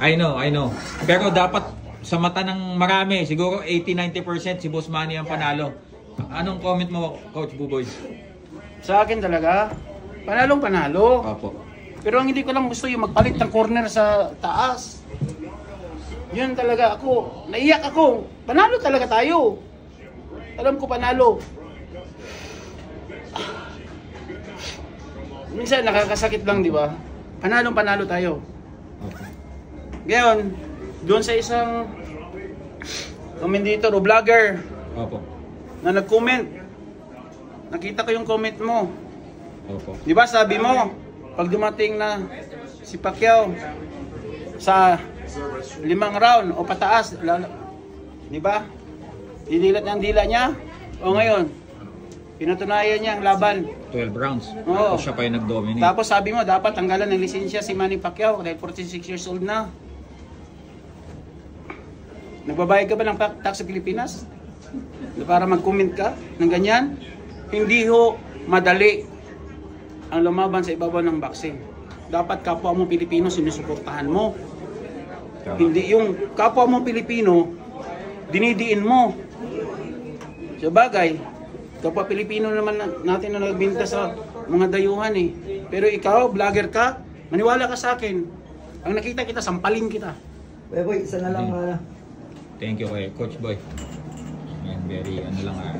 I know. Pero dapat sa mata ng marami, siguro 80-90% si Boss Manny ang panalo. Anong comment mo, Coach Buboy? Sa akin talaga, panalong-panalo. Opo. Pero ang hindi ko lang gusto yung magpalit ng corner sa taas. Yun talaga ako. Naiyak ako. Panalo talaga tayo. Alam ko panalo. Minsan nakakasakit lang, di ba? Panalong-panalo tayo. Okay. Ngayon, doon sa isang commentator o vlogger Opo. na nag-comment, nakita ko yung comment mo. Opo. Di ba sabi mo, pag dumating na si Pacquiao sa 5 round o pataas, di ba? Dinilat niya ang dila niya. O ngayon, pinatunayan niya ang laban. 12 rounds. Oo. Tapos siya pa yung nag-dominate. Tapos sabi mo, dapat tanggalan ng lisensya si Manny Pacquiao dahil 46 years old na. Nagbabayad ka ba ng tax sa Pilipinas? Para mag-comment ka ng ganyan? Hindi ho madali ang lumaban sa ibabaw ng boxing. Dapat kapwa mo Pilipino sinusuportahan mo. Hindi yung kapwa mo Pilipino dinidiin mo. Sa bagay, kapwa Pilipino naman natin na nagbinta sa mga dayuhan eh. Pero ikaw, vlogger ka, maniwala ka sa akin. Ang nakita kita, sampalin kita. Boy, isa na lang. Thank you kay Coach Boy. And very,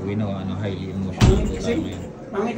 we know, highly emotional. Kasi, pangit